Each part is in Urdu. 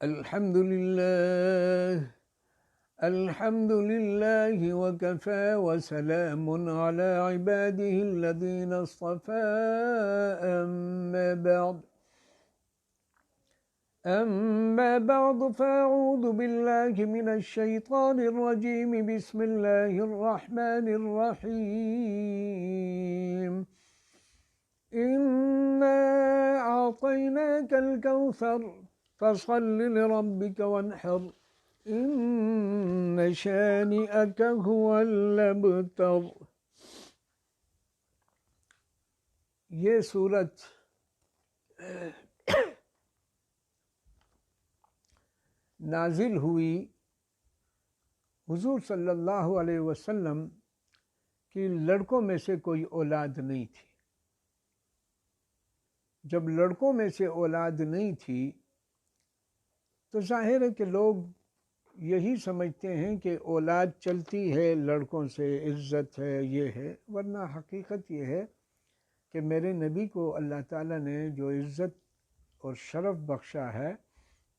الحمد لله وكفى وسلام على عباده الذين اصطفى أما بعد فأعوذ بالله من الشيطان الرجيم بسم الله الرحمن الرحيم إنا أعطيناك الكوثر فصل لربك وانحر إن شانئك هو الأبتر۔ یہ سورت نازل ہوئی حضور صلی اللہ علیہ وسلم کی لڑکوں میں سے کوئی اولاد نہیں تھی۔ جب لڑکوں میں سے اولاد نہیں تھی تو ظاہر ہے کہ لوگ یہی سمجھتے ہیں کہ اولاد چلتی ہے لڑکوں سے، عزت ہے، یہ ہے، ورنہ حقیقت یہ ہے کہ میرے نبی کو اللہ تعالیٰ نے جو عزت اور شرف بخشا ہے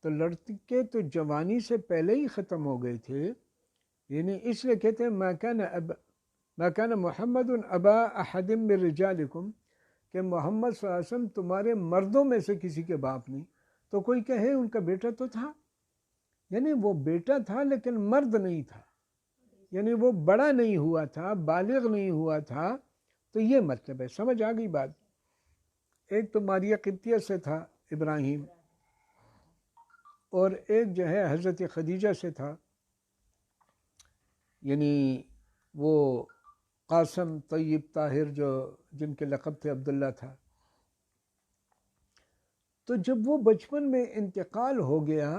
تو لڑکے تو جوانی سے پہلے ہی ختم ہو گئے تھے، یعنی اس لیے کہتے ہیں ما کان محمد ابا احد من رجالکم، کہ محمد صلی اللہ علیہ وسلم تمہارے مردوں میں سے کسی کے باپ نہیں۔ تو کوئی کہے ان کا بیٹا تو تھا، یعنی وہ بیٹا تھا لیکن مرد نہیں تھا، یعنی وہ بڑا نہیں ہوا تھا، بالغ نہیں ہوا تھا، تو یہ مطلب ہے۔ سمجھ آ گئی بات؟ ایک تو ماریہ قبطیہ سے تھا ابراہیم، اور ایک جو ہے حضرت خدیجہ سے تھا، یعنی وہ قاسم طیب طاہر جو جن کے لقب تھے عبداللہ تھا۔ تو جب وہ بچپن میں انتقال ہو گیا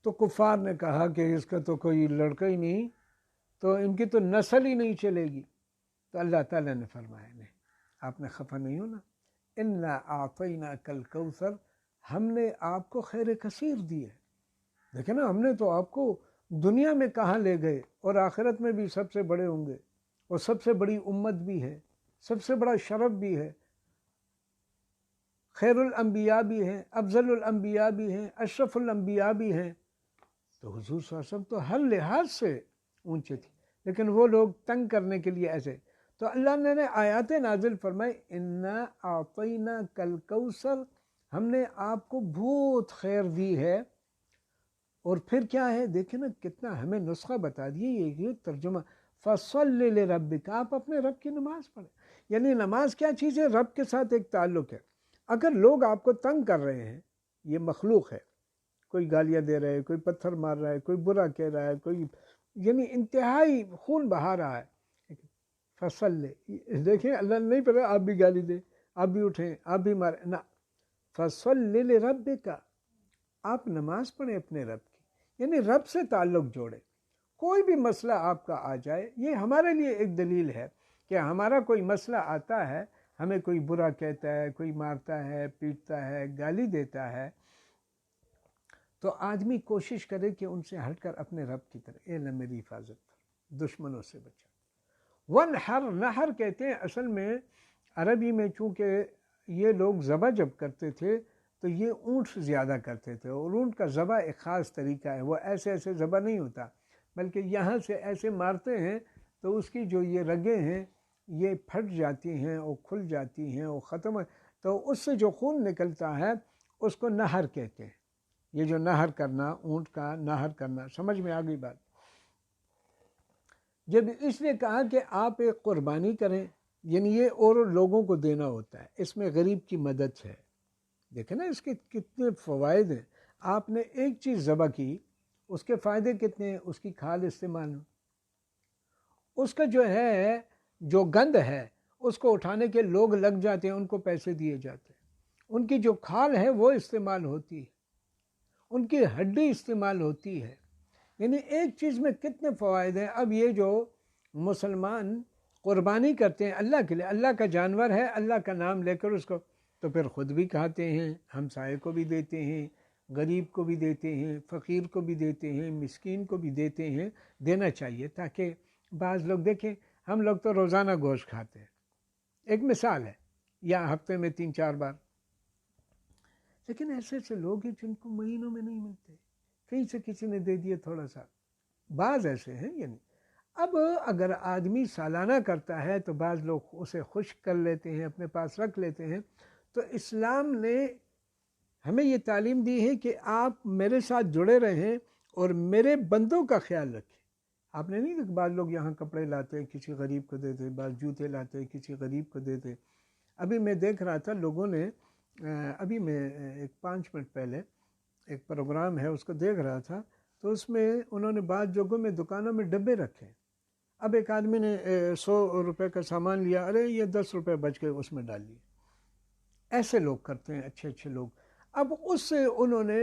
تو کفار نے کہا کہ اس کا تو کوئی لڑکا ہی نہیں، تو ان کی تو نسل ہی نہیں چلے گی۔ تو اللہ تعالیٰ نے فرمایا نہیں، آپ نے خفا نہیں ہونا، انا اعطیناک الکوثر، ہم نے آپ کو خیر کثیر دی ہے۔ دیکھیں نا، ہم نے تو آپ کو دنیا میں کہاں لے گئے، اور آخرت میں بھی سب سے بڑے ہوں گے، اور سب سے بڑی امت بھی ہے، سب سے بڑا شرف بھی ہے، خیر الانبیاء بھی ہیں، افضل الانبیاء بھی ہیں، اشرف الانبیاء بھی ہیں۔ تو حضور صلی اللہ علیہ وسلم تو ہر لحاظ سے اونچے تھے، لیکن وہ لوگ تنگ کرنے کے لیے ایسے۔ تو اللہ نے آیات نازل فرمائے انا اعطیناک الکوثر، ہم نے آپ کو بہت خیر دی ہے۔ اور پھر کیا ہے، دیکھیں نا کتنا ہمیں نسخہ بتا دیے، یہ ترجمہ فصل لربک، آپ اپنے رب کی نماز پڑھیں۔ یعنی نماز کیا چیز ہے؟ رب کے ساتھ ایک تعلق ہے۔ اگر لوگ آپ کو تنگ کر رہے ہیں، یہ مخلوق ہے، کوئی گالیاں دے رہا ہے، کوئی پتھر مار رہا ہے، کوئی برا کہہ رہا ہے، کوئی یعنی انتہائی خون بہا رہا ہے، فصل دیکھیں اللہ نہیں پڑھا آپ بھی گالی دیں، آپ بھی اٹھیں، آپ بھی ماریں، نہ، فصل لربک، آپ نماز پڑھیں اپنے رب کی، یعنی رب سے تعلق جوڑیں۔ کوئی بھی مسئلہ آپ کا آ جائے، یہ ہمارے لیے ایک دلیل ہے کہ ہمارا کوئی مسئلہ آتا ہے، ہمیں کوئی برا کہتا ہے، کوئی مارتا ہے، پیٹتا ہے، گالی دیتا ہے، تو آدمی کوشش کرے کہ ان سے ہٹ کر اپنے رب کی طرح، اے اللہ میری حفاظت کر، دشمنوں سے بچا۔ ونحر، نحر کہتے ہیں اصل میں عربی میں، چونکہ یہ لوگ ذبح جب کرتے تھے تو یہ اونٹ زیادہ کرتے تھے، اور اونٹ کا ذبح ایک خاص طریقہ ہے، وہ ایسے ایسے ذبح نہیں ہوتا، بلکہ یہاں سے ایسے مارتے ہیں تو اس کی جو یہ رگیں ہیں یہ پھٹ جاتی ہیں اور کھل جاتی ہیں اور ختم، تو اس سے جو خون نکلتا ہے اس کو نحر کہتے ہیں۔ یہ جو نحر کرنا، اونٹ کا نحر کرنا، سمجھ میں آ گئی بات؟ جب اس نے کہا کہ آپ ایک قربانی کریں، یعنی یہ اور لوگوں کو دینا ہوتا ہے، اس میں غریب کی مدد ہے۔ دیکھیں نا اس کے کتنے فوائد ہیں۔ آپ نے ایک چیز ذبح کی، اس کے فائدے کتنے ہیں؟ اس کی کھال استعمال ہو، اس کا جو ہے جو گند ہے اس کو اٹھانے کے لوگ لگ جاتے ہیں، ان کو پیسے دیے جاتے ہیں، ان کی جو کھال ہے وہ استعمال ہوتی ہے، ان کی ہڈی استعمال ہوتی ہے، یعنی ایک چیز میں کتنے فوائد ہیں۔ اب یہ جو مسلمان قربانی کرتے ہیں اللہ کے لیے، اللہ کا جانور ہے، اللہ کا نام لے کر اس کو، تو پھر خود بھی کھاتے ہیں، ہمسائے کو بھی دیتے ہیں، غریب کو بھی دیتے ہیں، فقیر کو بھی دیتے ہیں، مسکین کو بھی دیتے ہیں، دینا چاہیے، تاکہ بعض لوگ دیکھیں، ہم لوگ تو روزانہ گوشت کھاتے ہیں، ایک مثال ہے، یا ہفتے میں 3-4 بار، لیکن ایسے ایسے لوگ ہیں جن کو مہینوں میں نہیں ملتے، کہیں سے کسی نے دے دیا تھوڑا سا، بعض ایسے ہیں یعنی۔ اب اگر آدمی سالانہ کرتا ہے تو بعض لوگ اسے خشک کر لیتے ہیں، اپنے پاس رکھ لیتے ہیں۔ تو اسلام نے ہمیں یہ تعلیم دی ہے کہ آپ میرے ساتھ جڑے رہیں اور میرے بندوں کا خیال رکھیں۔ آپ نے نہیں دیکھا بعض لوگ یہاں کپڑے لاتے کسی غریب کو دیتے، بعض جوتے لاتے کسی غریب کو دیتے۔ ابھی میں دیکھ رہا تھا لوگوں نے، ابھی میں ایک 5 منٹ پہلے ایک پروگرام ہے اس کو دیکھ رہا تھا، تو اس میں انہوں نے بعض جگہوں میں دکانوں میں ڈبے رکھے۔ اب ایک آدمی نے 100 روپے کا سامان لیا، ارے یہ 10 روپے بچ گئے، اس میں ڈال لیے۔ ایسے لوگ کرتے ہیں، اچھے اچھے لوگ۔ اب اس سے انہوں نے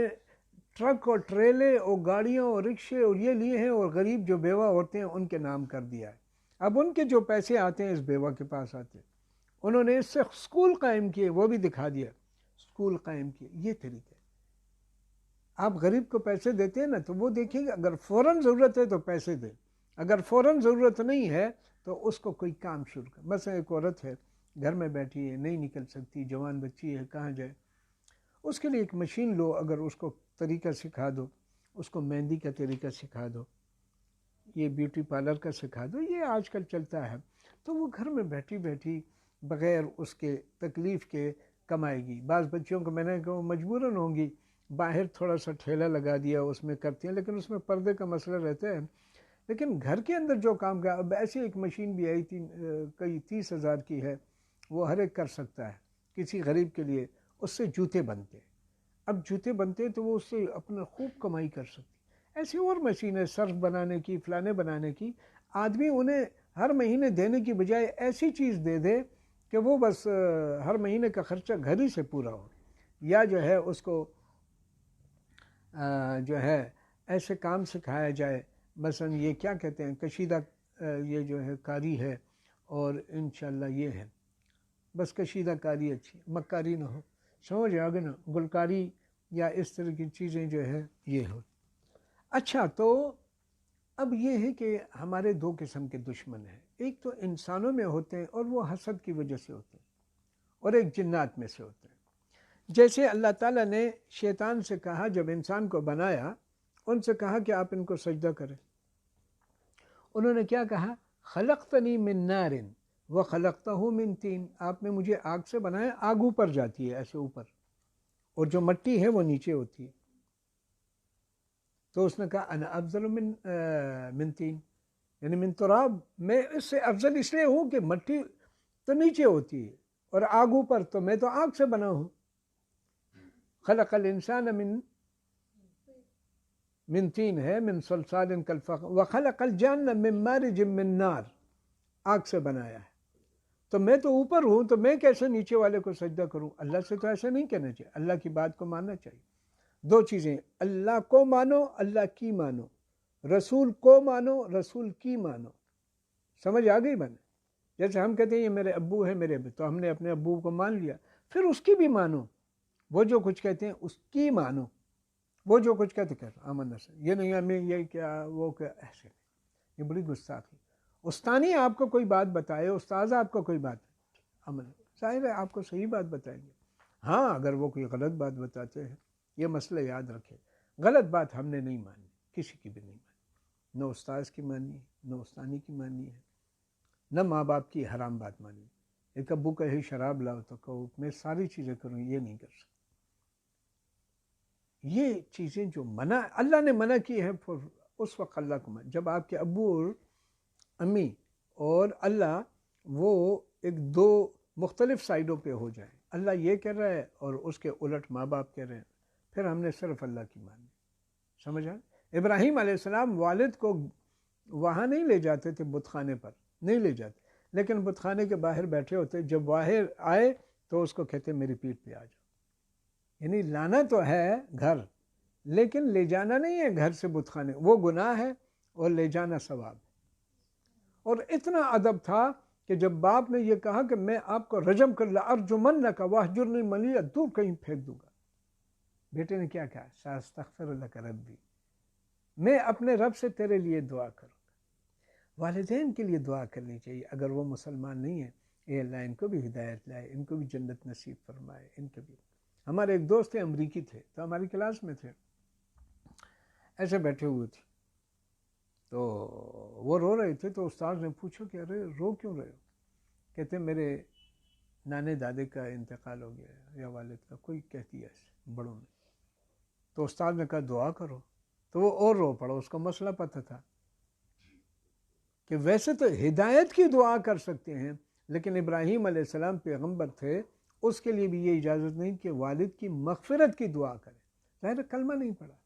ٹرک اور ٹریلے اور گاڑیاں اور رکشے اور یہ لیے ہیں، اور غریب جو بیوہ ہوتے ہیں ان کے نام کر دیا ہے۔ اب ان کے جو پیسے آتے ہیں اس بیوہ کے پاس آتے ہیں۔ انہوں نے اس سے اسکول قائم کیے، وہ بھی دکھا دیا، اسکول قائم کیے۔ یہ طریقہ ہے۔ آپ غریب کو پیسے دیتے ہیں نا تو وہ دیکھیں گے، اگر فوراً ضرورت ہے تو پیسے دیں، اگر فوراً ضرورت نہیں ہے تو اس کو کوئی کام شروع کر۔ مثلا ایک عورت ہے گھر میں بیٹھی ہے، نہیں نکل سکتی، جوان بچی ہے، کہاں جائے؟ اس کے لیے ایک مشین لو، اگر اس کو طریقہ سکھا دو، اس کو مہندی کا طریقہ سکھا دو، یہ بیوٹی پارلر کا سکھا دو، یہ آج کل چلتا ہے، تو وہ گھر میں بیٹھی بیٹھی بغیر اس کے تکلیف کے کمائے گی۔ بعض بچیوں کو میں نے کہا مجبوراً ہوں گی، باہر تھوڑا سا ٹھیلا لگا دیا اس میں کرتی ہیں، لیکن اس میں پردے کا مسئلہ رہتا ہے۔ لیکن گھر کے اندر جو کام کا، اب ایسی ایک مشین بھی آئی تھی، کئی 30,000 کی ہے، وہ ہر ایک کر سکتا ہے۔ کسی غریب کے لیے اس سے جوتے بنتے، اب جوتے بنتے تو وہ اس سے اپنا خوب کمائی کر سکتی۔ ایسی اور مشینیں سرف بنانے کی، فلانے بنانے کی۔ آدمی انہیں ہر مہینے دینے کی بجائے ایسی چیز دے دے کہ وہ بس ہر مہینے کا خرچہ گھر ہی سے پورا ہو، یا جو ہے اس کو جو ہے ایسے کام سکھایا جائے، مثلا یہ کیا کہتے ہیں کشیدہ، یہ جو ہے کاری ہے، اور انشاءاللہ یہ ہے بس کشیدہ کاری اچھی، مکاری نہ ہو، سمجھ آگے نا، گلکاری یا اس طرح کی چیزیں جو ہے یہ ہو۔ اچھا، تو اب یہ ہے کہ ہمارے 2 قسم کے دشمن ہیں، ایک تو انسانوں میں ہوتے ہیں اور وہ حسد کی وجہ سے ہوتے ہیں، اور ایک جنات میں سے ہوتے ہیں۔ جیسے اللہ تعالیٰ نے شیطان سے کہا، جب انسان کو بنایا ان سے کہا کہ آپ ان کو سجدہ کریں، انہوں نے کیا کہا؟ خلقتنی من نار وخلقتہ من طین، آپ نے مجھے آگ سے بنایا، آگ اوپر جاتی ہے ایسے اوپر، اور جو مٹی ہے وہ نیچے ہوتی ہے۔ تو اس نے کہا انا افضل من طین، یعنی من تراب، میں اس سے افضل اس لیے ہوں کہ مٹی تو نیچے ہوتی ہے اور آگ اوپر، تو میں تو آگ سے بنا ہوں۔ خلق الانسان من طین ہے، من صلصال کالفخار، وخلق الجان من مارج من نار، آگ سے بنایا ہے۔ تو میں تو اوپر ہوں، تو میں کیسے نیچے والے کو سجدہ کروں؟ اللہ سے تو ایسا نہیں کہنا چاہیے، اللہ کی بات کو ماننا چاہیے۔ 2 چیزیں، اللہ کو مانو، اللہ کی مانو، رسول کو مانو، رسول کی مانو۔ سمجھ آ گئی بنے؟ جیسے ہم کہتے ہیں یہ میرے ابو ہے، میرے ابو، تو ہم نے اپنے ابو کو مان لیا، پھر اس کی بھی مانو، وہ جو کچھ کہتے ہیں اس کی مانو، وہ جو کچھ کہتے آمنا سے، یہ نہیں ہمیں یہ کیا وہ کیا، ایسے نہیں، یہ بڑی گستاخی۔ استانی آپ کو کوئی بات بتائے، استاذ آپ کو کوئی بات عمل، ظاہر ہے آپ کو صحیح بات بتائیں گے۔ ہاں اگر وہ کوئی غلط بات بتاتے ہیں، یہ مسئلہ یاد رکھے، غلط بات ہم نے نہیں مانی، کسی کی بھی نہیں مانی، نہ استاذ کی مانی ہے، نہ استانی کی مانی ہے، نہ ماں باپ کی حرام بات مانی۔ ایک ابو کہے شراب لاؤ تو کہو میں ساری چیزیں کروں، یہ نہیں کر سکتا۔ یہ چیزیں جو منع اللہ نے منع کی ہے، اس وقت اللہ کو منع، جب آپ کے ابو اور امی اور اللہ وہ ایک 2 مختلف سائڈوں پہ ہو جائیں، اللہ یہ کہہ رہا ہے اور اس کے الٹ ماں باپ کہہ رہے ہیں، پھر ہم نے صرف اللہ کی مانی۔ سمجھا؟ ابراہیم علیہ السلام والد کو وہاں نہیں لے جاتے تھے، بت خانے پر نہیں لے جاتے، لیکن بت خانے کے باہر بیٹھے ہوتے، جب باہر آئے تو اس کو کہتے میری پیٹھ پہ آ جاؤ، یعنی لانا تو ہے گھر، لیکن لے جانا نہیں ہے گھر سے بت خانے، وہ گناہ ہے اور لے جانا ثواب ہے۔ اور اتنا ادب تھا کہ جب باپ نے یہ کہا کہ میں آپ کو رجم کر لارجمنک واہجرنی ملیہ، دور کہیں پھینک دوں گا، بیٹے نے کیا کہا؟ ساستغفر لک ربی، میں اپنے رب سے تیرے لیے دعا کروں گا۔ والدین کے لیے دعا کرنی چاہیے، اگر وہ مسلمان نہیں ہیں، اے اللہ ان کو بھی ہدایت لائے، ان کو بھی جنت نصیب فرمائے، ان کو بھی۔ ہمارے ایک دوست تھے امریکی تھے، تو ہماری کلاس میں تھے، ایسے بیٹھے ہوئے تھے، تو وہ رو رہے تھے، تو استاد نے پوچھا کہ ارے رو کیوں رہے ہو؟ کہتے میرے نانے دادے کا انتقال ہو گیا یا والد کا، کوئی کہتی ہے ایسے بڑوں میں. تو استاد نے کہا دعا کرو، تو وہ اور رو پڑا. اس کو مسئلہ پتہ تھا کہ ویسے تو ہدایت کی دعا کر سکتے ہیں، لیکن ابراہیم علیہ السلام پیغمبر تھے، اس کے لیے بھی یہ اجازت نہیں کہ والد کی مغفرت کی دعا کرے. ظاہر کلمہ نہیں پڑھا،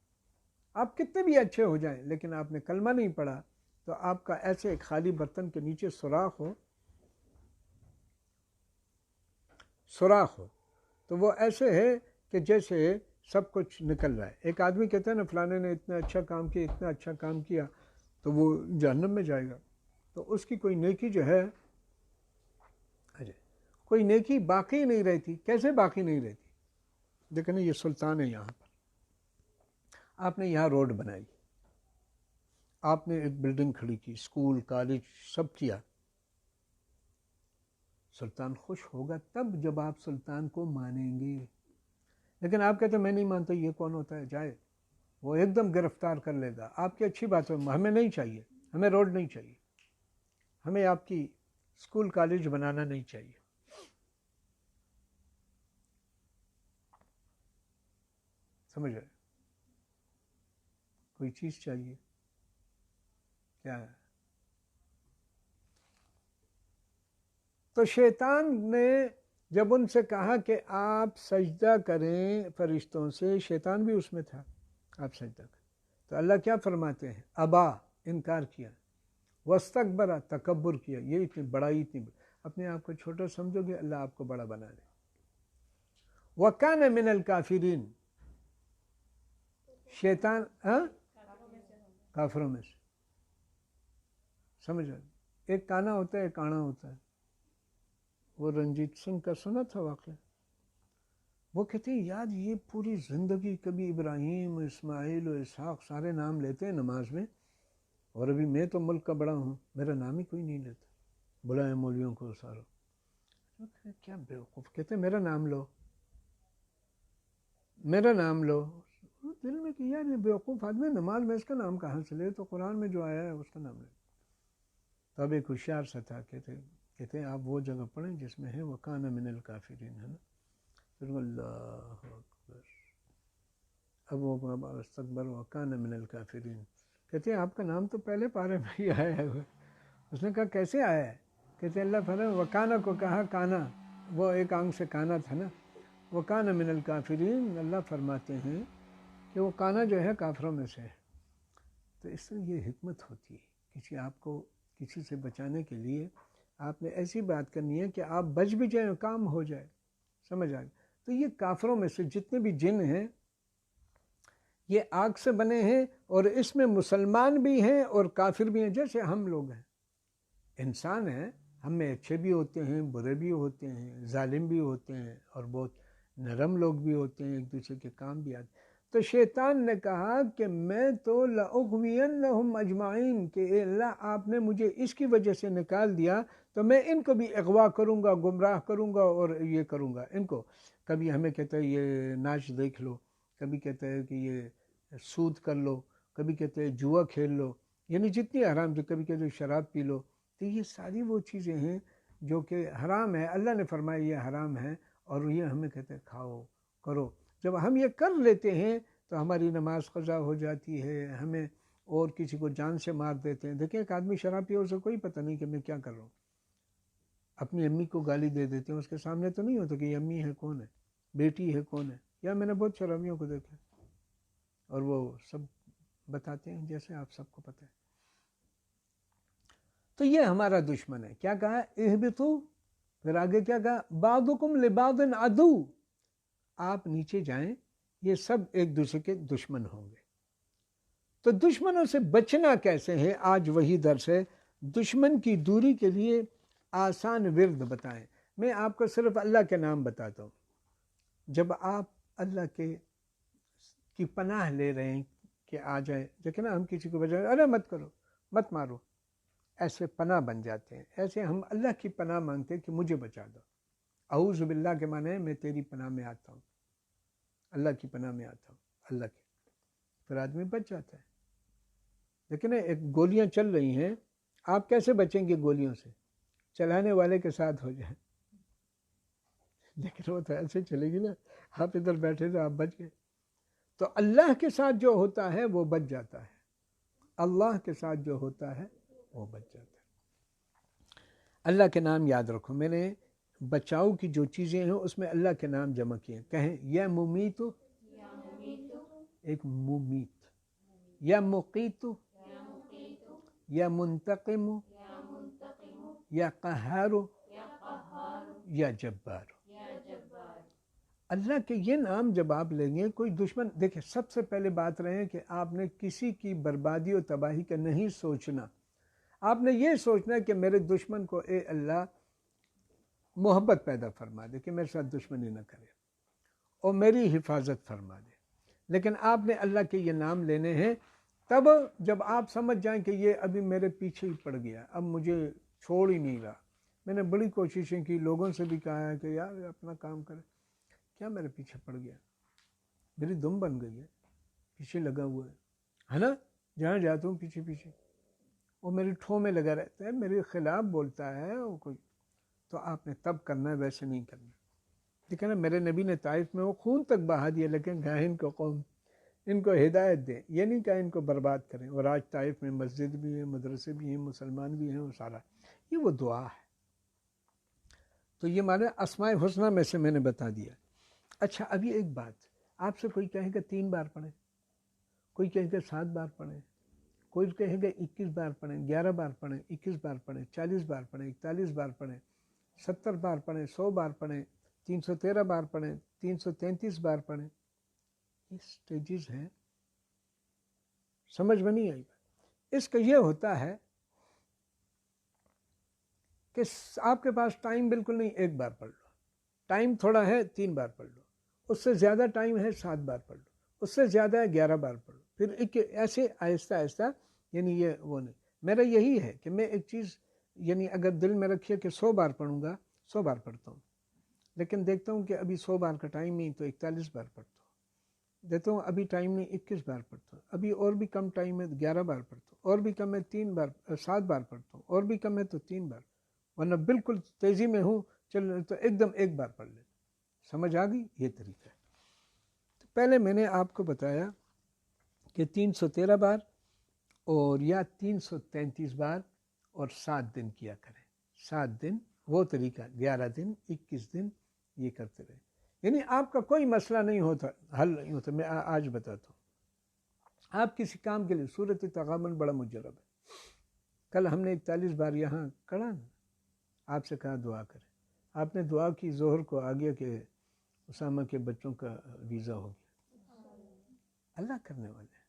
آپ کتنے بھی اچھے ہو جائیں لیکن آپ نے کلمہ نہیں پڑھا تو آپ کا ایسے ایک خالی برتن کے نیچے سوراخ ہو تو وہ ایسے ہے کہ جیسے سب کچھ نکل رہا ہے. ایک آدمی کہتا ہے نا فلانے نے اتنا اچھا کام کیا، اتنا اچھا کام کیا، تو وہ جہنم میں جائے گا. تو اس کی کوئی نیکی جو ہے کوئی نیکی باقی نہیں رہتی. کیسے باقی نہیں رہتی؟ دیکھیں نا یہ سلطان ہے، یہاں پر آپ نے یہاں روڈ بنائی، آپ نے ایک بلڈنگ کھڑی کی، اسکول کالج سب کیا. سلطان خوش ہوگا تب جب آپ سلطان کو مانیں گے. لیکن آپ کہتے ہیں میں نہیں مانتا، یہ کون ہوتا ہے، جائے وہ ایک دم گرفتار کر لے گا. آپ کی اچھی بات ہے، ہمیں نہیں چاہیے، ہمیں روڈ نہیں چاہیے، ہمیں آپ کی اسکول کالج بنانا نہیں چاہیے. سمجھ رہے؟ کوئی چیز چاہیے، کیا ہے؟ تو شیطان نے جب ان سے کہا کہ آپ سجدہ کریں فرشتوں سے، شیطان بھی اس میں تھا، آپ سجدہ کریں. تو اللہ کیا فرماتے ہیں؟ ابا، انکار کیا، واستکبر، تکبر کیا. یہ اتنی بڑائی، اپنے آپ کو چھوٹا سمجھو گے، اللہ آپ کو بڑا بنا دے. وَكَانَ مِنَ الْكَافِرِينَ، شیطان کافروں میں سے. سمجھ رہے؟ ایک کانا ہوتا ہے، ایک کانا ہوتا ہے. وہ رنجیت سنگھ کا سنا تھا واقعہ. وہ کہتے ہیں یار یہ پوری زندگی کبھی ابراہیم و اسماعیل و اسحاق سارے نام لیتے ہیں نماز میں، اور ابھی میں تو ملک کا بڑا ہوں، میرا نام ہی کوئی نہیں لیتا. بلائے مولویوں کو سارا. کیا بیوقوف. کہتے ہیں میرا نام لو، میرا نام لو. دل میں کہ یار یہ بیوقوف آدمی، نماز میں اس کا نام کہاں سے لے؟ تو قرآن میں جو آیا ہے اس کا نام لے. تب ایک ہوشیار سا تھا، کہتے ہیں آپ وہ جگہ پڑھیں جس میں ہے وَكَانَ مِنَ الْكَافِرِينَ، ہے نا. پھر اللہ اکبر، اب وہ استکبر وَكَانَ مِنَ الْكَافِرِينَ. کہتے ہیں آپ کا نام تو پہلے پارے میں ہی آیا ہے. اس نے کہا کیسے آیا ہے؟ کہتے ہیں اللہ فرمایا وکانا کو کہا کانا، وہ ایک آنکھ سے کانا تھا نا. وَكَانَ مِنَ الْكَافِرِينَ، اللہ فرماتے ہیں کہ وہ کانا جو ہے کافروں میں سے ہے. تو اس میں یہ حکمت ہوتی ہے، کسی آپ کو کسی سے بچانے کے لیے آپ نے ایسی بات کرنی ہے کہ آپ بچ بھی جائیں، کام ہو جائے. سمجھ آئے؟ تو یہ کافروں میں سے جتنے بھی جن ہیں یہ آگ سے بنے ہیں، اور اس میں مسلمان بھی ہیں اور کافر بھی ہیں. جیسے ہم لوگ ہیں، انسان ہیں، ہم میں اچھے بھی ہوتے ہیں، برے بھی ہوتے ہیں، ظالم بھی ہوتے ہیں، اور بہت نرم لوگ بھی ہوتے ہیں، ایک دوسرے کے کام بھی آتے ہیں. تو شیطان نے کہا کہ میں تو لَأُغْوِيَنَّهُمْ أَجْمَعِينَ، کہ اے اللہ آپ نے مجھے اس کی وجہ سے نکال دیا تو میں ان کو بھی اغوا کروں گا، گمراہ کروں گا، اور یہ کروں گا ان کو. کبھی ہمیں کہتا ہے یہ ناچ دیکھ لو، کبھی کہتا ہے کہ یہ سود کر لو، کبھی کہتے ہیں جوا کھیل لو، یعنی جتنی حرام سے، کبھی کہتے ہیں شراب پی لو. تو یہ ساری وہ چیزیں ہیں جو کہ حرام ہے، اللہ نے فرمایا یہ حرام ہے، اور یہ ہمیں کہتے ہیں کھاؤ کرو. جب ہم یہ کر لیتے ہیں تو ہماری نماز قضا ہو جاتی ہے، ہمیں اور کسی کو جان سے مار دیتے ہیں. دیکھیں ایک آدمی شراب پیے، اسے کوئی پتہ نہیں کہ میں کیا کر رہا ہوں. اپنی امی کو گالی دے دیتے ہیں، اس کے سامنے تو نہیں ہوتا کہ یہ امی ہے کون ہے، بیٹی ہے کون ہے. یا میں نے بہت شرابیوں کو دیکھا اور وہ سب بتاتے ہیں جیسے آپ سب کو پتہ ہے. تو یہ ہمارا دشمن ہے. کیا کہا؟ اہبطوا، پھر آگے کیا کہا؟ بعضکم لبعض عدو، آپ نیچے جائیں، یہ سب ایک دوسرے کے دشمن ہوں گے. تو دشمنوں سے بچنا کیسے ہے؟ آج وہی درس ہے. دشمن کی دوری کے لیے آسان ورد بتائیں. میں آپ کو صرف اللہ کے نام بتاتا ہوں. جب آپ اللہ کی پناہ لے رہے ہیں کہ آ جائے، دیکھیں نا ہم کسی کو بجائے ارے مت کرو، مت مارو، ایسے پناہ بن جاتے ہیں. ایسے ہم اللہ کی پناہ مانگتے ہیں کہ مجھے بچا دو. اعوذ باللہ کے معنی ہے میں تیری پناہ میں آتا ہوں. اللہ کی پناہ میں آتا ہوں، اللہ کی، پھر آدمی بچ جاتا ہے۔ لیکن ایک گولیاں چل رہی ہیں، آپ کیسے بچیں گے گولیوں سے؟ چلانے والے کے ساتھ ہو جائیں، لیکن وہ تو ایسے چلے گی نا، آپ ادھر بیٹھے تو آپ بچ گئے۔ تو اللہ کے ساتھ جو ہوتا ہے وہ بچ جاتا ہے، اللہ کے ساتھ جو ہوتا ہے وہ بچ جاتا ہے۔ اللہ کے نام یاد رکھو، میں نے بچاؤ کی جو چیزیں ہیں اس میں اللہ کے نام جمع کیے، کہیں یا ممیت، ایک ممیت، یا مقیت، یا منتقم، یا قہار، یا جبار۔ اللہ کے یہ نام جب آپ لیں گے، کوئی دشمن، دیکھیں سب سے پہلے بات رہے کہ آپ نے کسی کی بربادی و تباہی کا نہیں سوچنا، آپ نے یہ سوچنا ہے کہ میرے دشمن کو اے اللہ محبت پیدا فرما دے کہ میرے ساتھ دشمنی نہ کرے اور میری حفاظت فرما دے۔ لیکن آپ نے اللہ کے یہ نام لینے ہیں تب جب آپ سمجھ جائیں کہ یہ ابھی میرے پیچھے ہی پڑ گیا، اب مجھے چھوڑ ہی نہیں رہا۔ میں نے بڑی کوششیں کی، لوگوں سے بھی کہا ہے کہ یار اپنا کام کرے، کیا میرے پیچھے پڑ گیا، میری دم بن گئی ہے، پیچھے لگا ہوا ہے نا، جہاں جاتا ہوں پیچھے پیچھے، وہ میری ٹھو میں لگا رہتا ہے، میرے خلاف بولتا ہے وہ کوئی، تو آپ نے تب کرنا ہے، ویسے نہیں کرنا۔ لیکن میرے نبی نے طائف میں وہ خون تک بہا دیا، لیکن کہا ان کو قوم، ان کو ہدایت دیں، یہ نہیں کہا ان کو برباد کریں۔ اور آج طائف میں مسجد بھی ہے، مدرسے بھی ہیں، مسلمان بھی ہیں، وہ سارا، یہ وہ دعا ہے۔ تو یہ مانے اسماء حسنہ میں سے میں نے بتا دیا۔ اچھا ابھی ایک بات، آپ سے کوئی کہے گا 3 بار پڑھیں، کوئی کہے گا 7 بار پڑھیں، کوئی کہے گا 21 بار پڑھیں، 11 بار پڑھیں، 21 بار پڑھیں، 40 بار پڑھیں، 41 بار پڑھیں، 70 بار پڑھیں، 100 بار پڑھیں، 313 بار پڑھیں، 333 بار پڑھیں۔ یہ سٹیجز ہیں، سمجھ میں نہیں آئی بات۔ اس کا یہ ہوتا ہے کہ آپ کے پاس ٹائم بالکل نہیں، 1 بار پڑھ لو، ٹائم تھوڑا ہے 3 بار پڑھ لو، اس سے زیادہ ٹائم ہے 7 بار پڑھ لو، اس سے زیادہ ہے 11 بار پڑھ لو، پھر ایسے آہستہ آہستہ، یعنی یہ وہ نہیں۔ میرا یہی ہے کہ میں ایک چیز یعنی اگر دل میں رکھیے کہ 100 بار پڑھوں گا، 100 بار پڑھتا ہوں، لیکن دیکھتا ہوں کہ ابھی 100 بار کا ٹائم نہیں تو 41 بار پڑھتا ہوں، دیکھتا ہوں ابھی ٹائم نہیں 21 بار پڑھتا ہوں، ابھی اور بھی کم ٹائم ہے 11 بار پڑھتا ہوں، اور بھی کم ہے 7 بار پڑھتا ہوں، اور بھی کم ہے تو 3 بار، ورنہ بالکل تیزی میں ہوں چل تو ایک دم 1 بار پڑھ لیں۔ سمجھ آ گئی؟ یہ طریقہ ہے۔ تو پہلے میں نے آپ کو بتایا کہ 313 بار اور یا 333 بار اور 7 دن کیا کریں، 7 دن وہ طریقہ، 11 دن، 21 دن یہ کرتے رہے، یعنی آپ کا کوئی مسئلہ نہیں ہوتا، حل نہیں ہوتا۔ میں آج بتاتا ہوں، آپ کسی کام کے لیے، سورۃ تغابن بڑا مجرب ہے، کل ہم نے 41 بار یہاں کڑا نا، آپ سے کہا دعا کریں، آپ نے دعا کی، ظہر کو آ گیا کہ اسامہ کے بچوں کا ویزا ہو گیا۔ اللہ کرنے والے ہیں،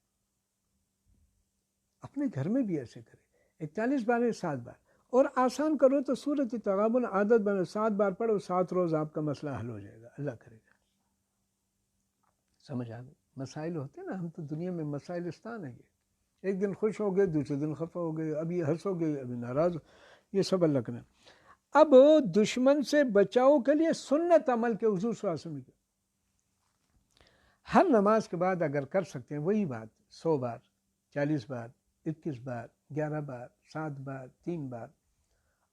اپنے گھر میں بھی ایسے کرے، 41 بار ہے 7 بار، اور آسان کرو تو سورۃ تغابن عادت بنو، 7 بار پڑھو، 7 روز آپ کا مسئلہ حل ہو جائے گا، اللہ کرے گا۔ سمجھ آ گئی؟ مسائل ہوتے ہیں نا، ہم تو دنیا میں مسائلستان ہے، یہ ایک دن خوش ہو گئے، دوسرے دن خفا ہو گئے، ابھی ہنسو گے، ابھی ناراض ہو، یہ سب اللہ کرے۔ اب دشمن سے بچاؤ کے لیے سنت عمل کے حضور صلی اللہ علیہ وسلم کی ہر نماز کے بعد اگر کر سکتے ہیں وہی بات، 100 بار، 40 بار، 21 بار، 11 بار، 7 بار، 3 بار،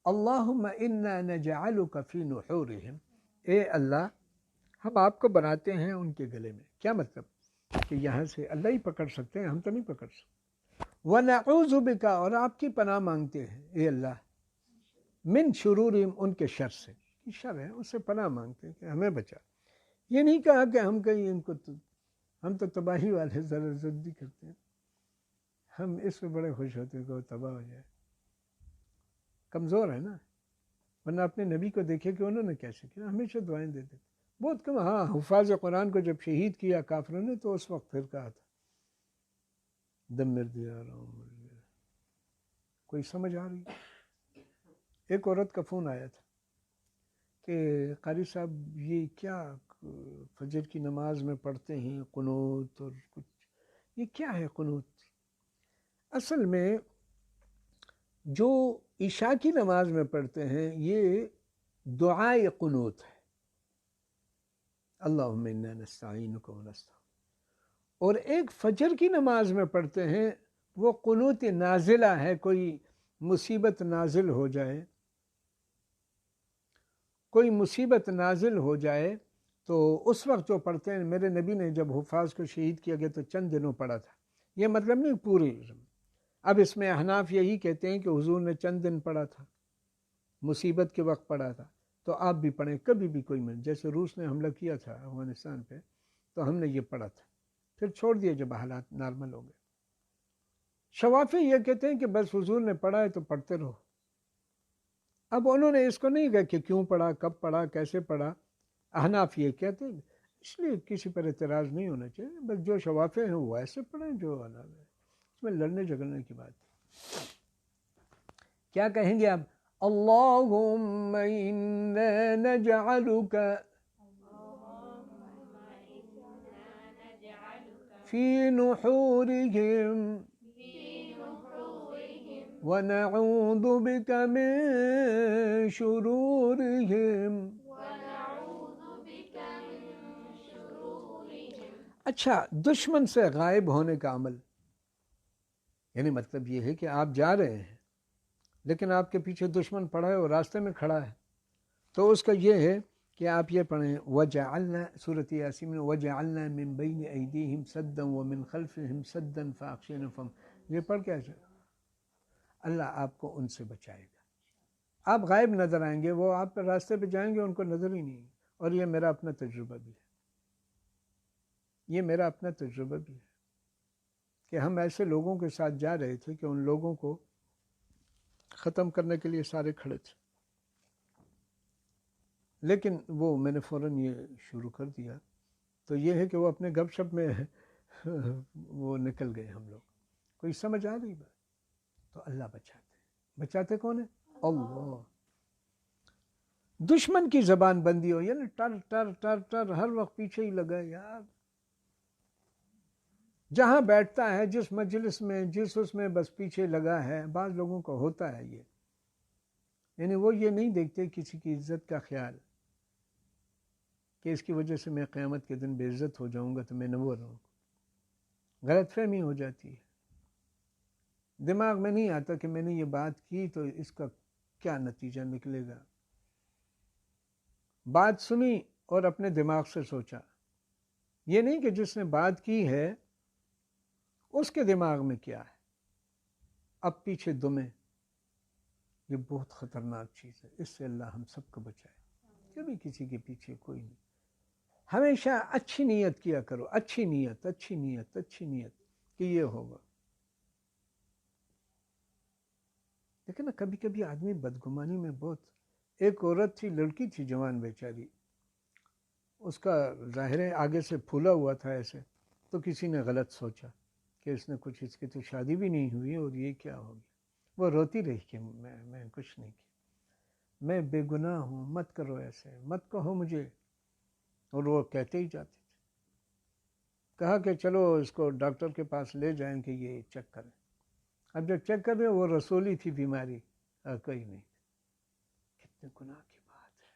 اللہم انا نجعلک فی نحورہم، اے اللہ ہم آپ کو بناتے ہیں ان کے گلے میں۔ کیا مطلب؟ کہ یہاں سے اللہ ہی پکڑ سکتے ہیں، ہم تو نہیں پکڑ سکتے۔ ونعوذ بک، اور آپ کی پناہ مانگتے ہیں اے اللہ، من شرورہم، ان کے شر سے، شر ہے اس سے پناہ مانگتے ہیں کہ ہمیں بچا۔ یہ نہیں کہا کہ ہم کہیں ان کو ہم تو تباہی والے ذرا زدی کرتے ہیں، ہم اس میں بڑے خوش ہوتے ہیں کہ وہ تباہ ہو جائے، کمزور ہے نا۔ ورنہ اپنے نبی کو دیکھے کہ انہوں نے کیسے کیا، ہمیشہ دعائیں دیتے تھے، بہت کم۔ ہاں حفاظ قرآن کو جب شہید کیا کافروں نے تو اس وقت پھر کہا تھا دمر دیا رہا ہوں۔ کوئی سمجھ آ رہی؟ ایک عورت کا فون آیا تھا کہ قاری صاحب یہ کیا فجر کی نماز میں پڑھتے ہیں قنوت اور کچھ، یہ کیا ہے قنوت؟ اصل میں جو عشاء کی نماز میں پڑھتے ہیں یہ دعائے قنوت ہے، اللہم انا نستعینک و نستغفرک. اور ایک فجر کی نماز میں پڑھتے ہیں، وہ قنوت نازلہ ہے. کوئی مصیبت نازل ہو جائے، کوئی مصیبت نازل ہو جائے تو اس وقت جو پڑھتے ہیں. میرے نبی نے جب حفاظ کو شہید کیا گیا تو چند دنوں پڑھا تھا. یہ مطلب نہیں پوری. اب اس میں احناف یہی کہتے ہیں کہ حضور نے چند دن پڑھا تھا، مصیبت کے وقت پڑھا تھا، تو آپ بھی پڑھیں کبھی بھی کوئی من. جیسے روس نے حملہ کیا تھا افغانستان پہ تو ہم نے یہ پڑھا تھا، پھر چھوڑ دیا جب حالات نارمل ہو گئے. شوافی یہ کہتے ہیں کہ بس حضور نے پڑھا ہے تو پڑھتے رہو. اب انہوں نے اس کو نہیں کہا کہ کیوں پڑھا، کب پڑھا، کیسے پڑھا. احناف یہ کہتے ہیں، اس لیے کسی پر اعتراض نہیں ہونا چاہیے. بس جو شوافی ہیں وہ ایسے پڑھیں، جو اس میں لڑنے جھگڑنے کی بات ہے. کیا کہیں گے آپ؟ اللہم انا نجعلک فی نحورہم ونعوذ بک من شرورہم. اچھا، دشمن سے غائب ہونے کا عمل، یعنی مطلب یہ ہے کہ آپ جا رہے ہیں لیکن آپ کے پیچھے دشمن پڑا ہے اور راستے میں کھڑا ہے، تو اس کا یہ ہے کہ آپ یہ پڑھیں وَجَعَلْنَا سورۃ یاسین میں وَجَعَلْنَا مِن بَيْنِ أَيْدِيهِمْ سَدًّا وَمِن خَلْفِهِمْ سَدًّا فَأَغْشَيْنَاهُمْ. یہ پڑھ کے اللہ آپ کو ان سے بچائے گا. آپ غائب نظر آئیں گے، وہ آپ پہ راستے پہ جائیں گے ان کو نظر ہی نہیں. اور یہ میرا اپنا تجربہ بھی ہے، یہ میرا اپنا تجربہ بھی ہے کہ ہم ایسے لوگوں کے ساتھ جا رہے تھے کہ ان لوگوں کو ختم کرنے کے لیے سارے کھڑے تھے، لیکن وہ میں نے فوراً یہ شروع کر دیا. تو یہ ہے کہ وہ اپنے گپ شپ میں وہ نکل گئے ہم لوگ. کوئی سمجھ آ رہی بات؟ تو اللہ بچاتے. بچاتے کون ہے؟ اللہ. دشمن کی زبان بندی ہو، یعنی ٹر ٹر ٹر ٹر ہر وقت پیچھے ہی لگا ہے یار. جہاں بیٹھتا ہے، جس مجلس میں، جس اس میں بس پیچھے لگا ہے. بعض لوگوں کو ہوتا ہے یہ، یعنی وہ یہ نہیں دیکھتے کسی کی عزت کا خیال کہ اس کی وجہ سے میں قیامت کے دن بے عزت ہو جاؤں گا تو میں نہ وہ رہوں. غلط فہمی ہو جاتی ہے. دماغ میں نہیں آتا کہ میں نے یہ بات کی تو اس کا کیا نتیجہ نکلے گا. بات سنی اور اپنے دماغ سے سوچا. یہ نہیں کہ جس نے بات کی ہے اس کے دماغ میں کیا ہے، اب پیچھے دمیں. یہ بہت خطرناک چیز ہے. اس سے اللہ ہم سب کو بچائے. کبھی کسی کے پیچھے کوئی نہیں. ہمیشہ اچھی نیت کیا کرو، اچھی نیت، اچھی نیت، اچھی نیت کہ یہ ہوگا. لیکن نا کبھی کبھی آدمی بدگمانی میں بہت. ایک عورت تھی، لڑکی تھی جوان بیچاری، اس کا ظاہر ہے آگے سے پھولا ہوا تھا ایسے، تو کسی نے غلط سوچا کہ اس نے کچھ، اس کی تو شادی بھی نہیں ہوئی اور یہ کیا ہو گیا. وہ روتی رہی کہ میں کچھ نہیں کیا، میں بے گناہ ہوں، مت کرو ایسے، مت کہو مجھے. اور وہ کہتے ہی جاتے تھے. کہا کہ چلو اس کو ڈاکٹر کے پاس لے جائیں کہ یہ چیک کریں. اب جب چیک کر رہے وہ رسولی تھی بیماری، کوئی نہیں. کتنے گناہ کی بات ہے.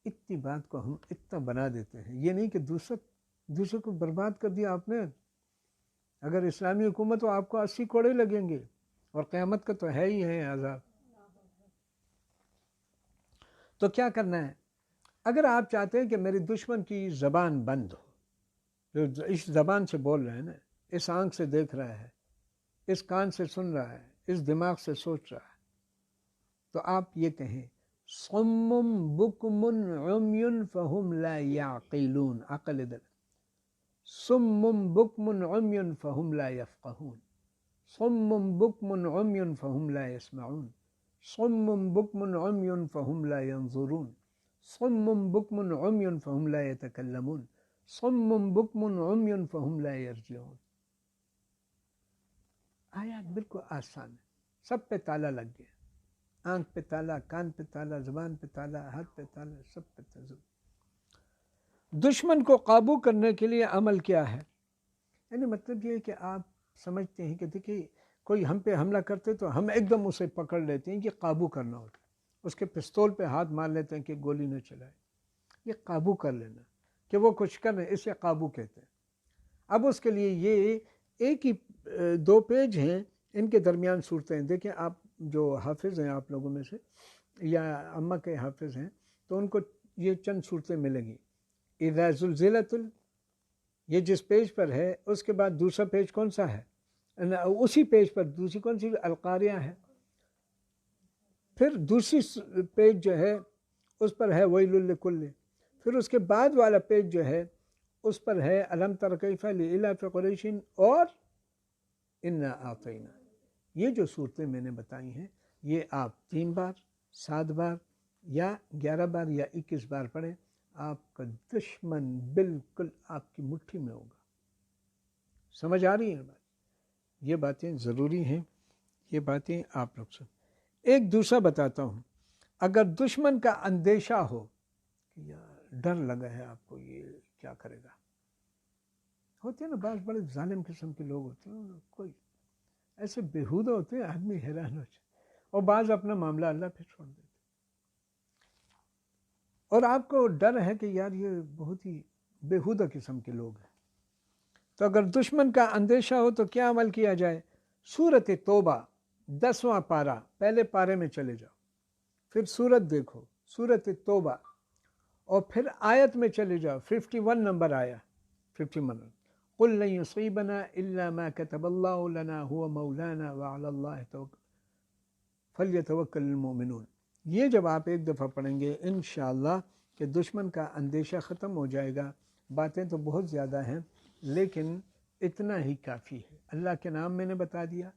اتنی بات کو ہم اتنا بنا دیتے ہیں. یہ نہیں کہ دوسرے کو برباد کر دیا آپ نے. اگر اسلامی حکومت ہو آپ کو 80 کوڑے لگیں گے، اور قیامت کا تو ہے ہی ہے عذاب. تو کیا کرنا ہے؟ اگر آپ چاہتے ہیں کہ میری دشمن کی زبان بند ہو، جو اس زبان سے بول رہے ہیں نا، اس آنکھ سے دیکھ رہا ہے، اس کان سے سن رہا ہے، اس دماغ سے سوچ رہا ہے، تو آپ یہ کہیں صم بکم عمی فہم لا یعقلون. عقل ادھر. صم بکم عمی فہم لا یفقہون. صم بکم عمی فہم لا یسمعون. صم بکم عمی فہم لا ينظرون. صم بکم عمی فہم لا يتکلمون. صم بکم عمی فہم لا یرجعون. آیات بالکل آسان ہے، سب پہ تالا لگ گیا. آنکھ پہ تالا، کان پہ تالا، زبان پہ تالا، ہاتھ پہ تالا، سب پہ تالا. دشمن کو قابو کرنے کے لیے عمل کیا ہے؟ یعنی مطلب یہ ہے کہ آپ سمجھتے ہیں کہ دیکھیے کوئی ہم پہ حملہ کرتے تو ہم ایک دم اسے پکڑ لیتے ہیں کہ قابو کرنا ہوتا. اس کے پستول پہ ہاتھ مار لیتے ہیں کہ گولی نہ چلائے. یہ قابو کر لینا کہ وہ کچھ کر رہے ہیں، اسے قابو کہتے ہیں. اب اس کے لیے یہ ایک ہی 2 پیج ہیں، ان کے درمیان صورتیں. دیکھیں آپ جو حافظ ہیں آپ لوگوں میں سے یا اماں کے حافظ ہیں تو ان کو یہ چند صورتیں ملیں گی. اذا زلزلت یہ جس پیج پر ہے، اس کے بعد دوسرا پیج کون سا ہے؟ اسی پیج پر دوسری کون سی؟ القاریہ ہے. پھر دوسری پیج جو ہے اس پر ہے ویل لکل. پھر اس کے بعد والا پیج جو ہے اس پر ہے الم تر کیف لإلاف قریش اور انا اعطینا. یہ جو صورتیں میں نے بتائی ہیں یہ آپ 3 بار 7 بار یا 11 بار یا 21 بار پڑھیں، آپ کا دشمن بالکل آپ کی مٹھی میں ہوگا. سمجھ آ رہی ہے بات؟ یہ باتیں ضروری ہیں، یہ باتیں آپ لوگ سن. ایک دوسرا بتاتا ہوں، اگر دشمن کا اندیشہ ہو کہ یار ڈر لگا ہے آپ کو، یہ کیا کرے گا. ہوتے ہیں نا بعض بڑے ظالم قسم کے لوگ ہوتے ہیں، کوئی ایسے بےہودہ ہوتے ہیں آدمی حیران ہو جائے، اور بعض اپنا معاملہ اللہ پہ چھوڑ دیتے. اور آپ کو ڈر ہے کہ یار یہ بہت ہی بےہودہ قسم کے لوگ ہیں، تو اگر دشمن کا اندیشہ ہو تو کیا عمل کیا جائے؟ سورۃ توبہ 10واں پارہ، پہلے پارے میں چلے جاؤ، پھر سورت دیکھو سورۃ توبہ، اور پھر آیت میں چلے جاؤ 51 نمبر آیا 51. قل لن يصيبنا الا ما كتب الله لنا هو مولانا وعلى الله فليتوكل المؤمنون. یہ جب آپ ایک دفعہ پڑھیں گے انشاءاللہ کہ دشمن کا اندیشہ ختم ہو جائے گا. باتیں تو بہت زیادہ ہیں لیکن اتنا ہی کافی ہے. اللہ کے نام میں نے بتا دیا،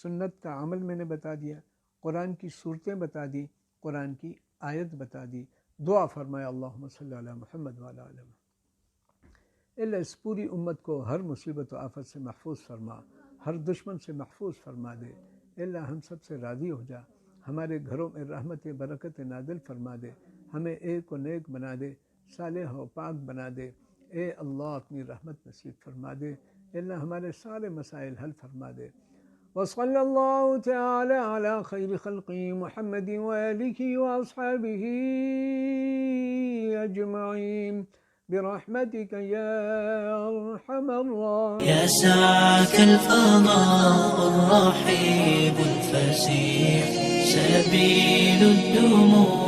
سنت کا عمل میں نے بتا دیا، قرآن کی صورتیں بتا دی، قرآن کی آیت بتا دی. دعا فرمایا اللہم صلی علی محمد وعلی آل محمد. اللہ اس پوری امت کو ہر مصیبت و آفت سے محفوظ فرما، ہر دشمن سے محفوظ فرما دے. اللہ ہم سب سے راضی ہو جا، ہمارے گھروں میں رحمت برکت نازل فرما دے، ہمیں ایک و نیک بنا دے، صالح و پاک بنا دے. اے اللہ اپنی رحمت نصیب فرما دے. اللہ ہمارے سارے مسائل حل فرما دے. وصلی اللہ تعالی علی خیر خلقی محمد وآلہ واصحابہ اجمعین برحمتك يا أرحم الراحمين. يا سعاك الفضاء الرحيب الفسيح سبيل الدموع